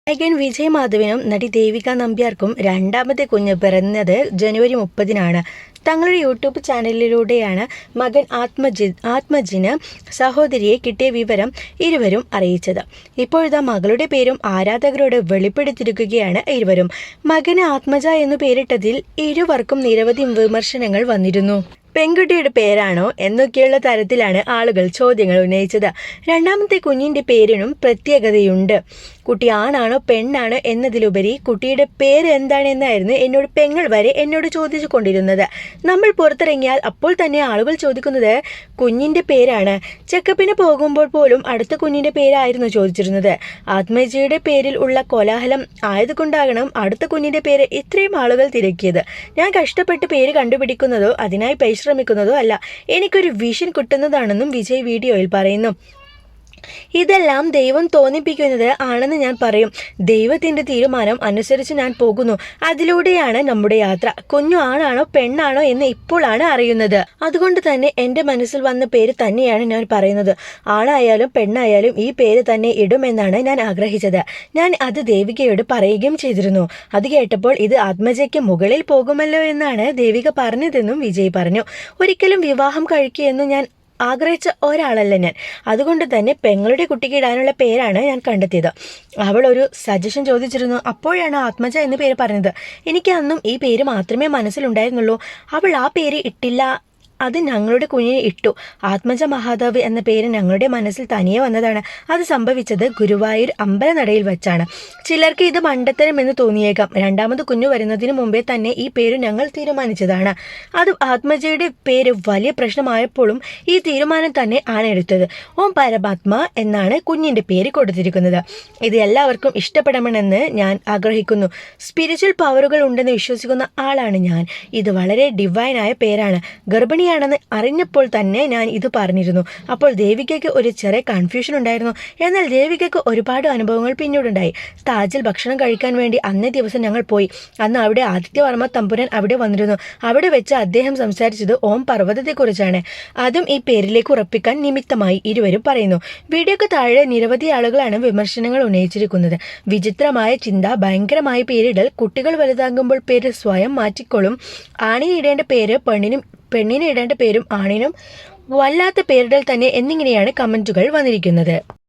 നായകൻ വിജയ് മാധവനും നടി ദേവിക നമ്പ്യാർക്കും രണ്ടാമത്തെ കുഞ്ഞ് പിറന്നത് ജനുവരി 30-നാണ്. തങ്ങളുടെ യൂട്യൂബ് ചാനലിലൂടെയാണ് മകൻ ആത്മജിന് സഹോദരിയെ കിട്ടിയ വിവരം ഇരുവരും അറിയിച്ചത്. ഇപ്പോഴിതാ മകളുടെ പേരും ആരാധകരോട് വെളിപ്പെടുത്തിയിരിക്കുകയാണ് ഇരുവരും. മകന് ആത്മജ എന്നു പേരിട്ടതിൽ ഇരുവർക്കും നിരവധി വിമർശനങ്ങൾ വന്നിരുന്നു. പെൺകുട്ടിയുടെ പേരാണോ എന്നൊക്കെയുള്ള തരത്തിലാണ് ആളുകൾ ചോദ്യങ്ങൾ ഉന്നയിച്ചത്. രണ്ടാമത്തെ കുഞ്ഞിൻ്റെ പേരിനും പ്രത്യേകതയുണ്ട്. കുട്ടി ആണാണോ പെണ്ണാണോ എന്നതിലുപരി കുട്ടിയുടെ പേര് എന്താണെന്നായിരുന്നു എന്നോട് പെങ്ങൾ വരെ എന്നോട് ചോദിച്ചു കൊണ്ടിരുന്നത്. നമ്മൾ പുറത്തിറങ്ങിയാൽ അപ്പോൾ തന്നെ ആളുകൾ ചോദിക്കുന്നത് കുഞ്ഞിൻ്റെ പേരാണ്. ചെക്കപ്പിന് പോകുമ്പോൾ പോലും അടുത്ത കുഞ്ഞിൻ്റെ പേരായിരുന്നു ചോദിച്ചിരുന്നത്. ആത്മജിയുടെ പേരിൽ ഉള്ള കോലാഹലം ആയതുകൊണ്ടാകണം അടുത്ത കുഞ്ഞിൻ്റെ പേര് ഇത്രയും ആളുകൾ തിരക്കിയത്. ഞാൻ കഷ്ടപ്പെട്ട് പേര് കണ്ടുപിടിക്കുന്നതോ അതിനായി പരിശ്രമിക്കുന്നതോ അല്ല, എനിക്കൊരു വിഷൻ കിട്ടുന്നതാണെന്നും വിജയ് വീഡിയോയിൽ പറയുന്നു. ഇതെല്ലാം ദൈവം തോന്നിപ്പിക്കുന്നത് ആണെന്ന് ഞാൻ പറയും. ദൈവത്തിൻ്റെ തീരുമാനം അനുസരിച്ച് ഞാൻ പോകുന്നു. അതിലൂടെയാണ് നമ്മുടെ യാത്ര. കുഞ്ഞു ആണാണോ പെണ്ണാണോ എന്ന് ഇപ്പോഴാണ് അറിയുന്നത്. അതുകൊണ്ട് തന്നെ എൻ്റെ മനസ്സിൽ വന്ന പേര് തന്നെയാണ് ഞാൻ പറയുന്നത്. ആണായാലും പെണ്ണായാലും ഈ പേര് തന്നെ ഇടുമെന്നാണ് ഞാൻ ആഗ്രഹിച്ചത്. ഞാൻ അത് ദേവികയോട് പറയുകയും ചെയ്തിരുന്നു. അത് കേട്ടപ്പോൾ ഇത് ആത്മജയ്ക്ക് മുകളിൽ പോകുമല്ലോ എന്നാണ് ദേവിക പറഞ്ഞതെന്നും വിജയ് പറഞ്ഞു. ഒരിക്കലും വിവാഹം കഴിക്കുകയെന്നും ഞാൻ ആഗ്രഹിച്ച ഒരാളല്ല ഞാൻ. അതുകൊണ്ട് തന്നെ പെങ്ങളുടെ കുട്ടിക്ക് ഇടാനുള്ള പേരാണ് ഞാൻ കണ്ടെത്തിയത്. അവൾ ഒരു സജഷൻ ചോദിച്ചിരുന്നു. അപ്പോഴാണ് ആത്മജ എന്ന പേര് പറഞ്ഞത്. എനിക്ക് അന്നും ഈ പേര് മാത്രമേ മനസ്സിലുണ്ടായിരുന്നുള്ളൂ. അവൾ ആ പേര് ഇട്ടില്ല, അത് ഞങ്ങളുടെ കുഞ്ഞിനെ ഇട്ടു. ആത്മജ മഹാദേവ് എന്ന പേര് ഞങ്ങളുടെ മനസ്സിൽ തനിയെ വന്നതാണ്. അത് സംഭവിച്ചത് ഗുരുവായൂർ അമ്പലനടയിൽ വെച്ചാണ്. ചിലർക്ക് ഇത് മണ്ടത്തരം എന്ന് തോന്നിയേക്കാം. രണ്ടാമത് കുഞ്ഞു വരുന്നതിന് മുമ്പേ തന്നെ ഈ പേര് ഞങ്ങൾ തീരുമാനിച്ചതാണ്. അത് ആത്മജയുടെ പേര് വലിയ പ്രശ്നമായപ്പോഴും ഈ തീരുമാനം തന്നെ ആണ് എടുത്തത്. ഓം പരമാത്മ എന്നാണ് കുഞ്ഞിൻ്റെ പേര് കൊടുത്തിരിക്കുന്നത്. ഇത് എല്ലാവർക്കും ഇഷ്ടപ്പെടണമെന്ന് ഞാൻ ആഗ്രഹിക്കുന്നു. സ്പിരിച്വൽ പവറുകൾ ഉണ്ടെന്ന് വിശ്വസിക്കുന്ന ആളാണ് ഞാൻ. ഇത് വളരെ ഡിവൈനായ പേരാണ്. ഗർഭിണിയാണെന്ന് അറിഞ്ഞപ്പോൾ തന്നെ ഞാൻ ഇത് പറഞ്ഞിരുന്നു. അപ്പോൾ ദേവികയ്ക്ക് ഒരു ചെറിയ കൺഫ്യൂഷൻ ഉണ്ടായിരുന്നു. എന്നാൽ ദേവികയ്ക്ക് ഒരുപാട് അനുഭവങ്ങൾ പിന്നീടുണ്ടായി. താജിൽ ഭക്ഷണം കഴിക്കാൻ വേണ്ടി അന്നേ ദിവസം ഞങ്ങൾ പോയി. അന്ന് അവിടെ ആദിത്യവർമ്മ തമ്പുരാൻ അവിടെ വന്നിരുന്നു. അവിടെ വെച്ച് അദ്ദേഹം സംസാരിച്ചത് ഓം പർവ്വതത്തെക്കുറിച്ചാണ്. അതും ഈ പേരിലേക്ക് ഉറപ്പിക്കാൻ നിമിത്തമായി ഇരുവരും പറയുന്നു. വീഡിയോക്ക് താഴെ നിരവധി ആളുകളാണ് വിമർശനങ്ങൾ ഉന്നയിച്ചിരിക്കുന്നത്. വിചിത്രമായ ചിന്ത, ഭയങ്കരമായ പേരിടൽ, കുട്ടികൾ വലുതാകുമ്പോൾ പേര് സ്വയം മാറ്റിക്കൊള്ളും, ആണിന് ഇടേണ്ട പേര് പെണ്ണിന് ഇടേണ്ട പേരും ആണിനും വല്ലാത്ത പേരിടൽ തന്നെ എന്നിങ്ങനെയാണ് കമൻറ്റുകൾ വന്നിരിക്കുന്നത്.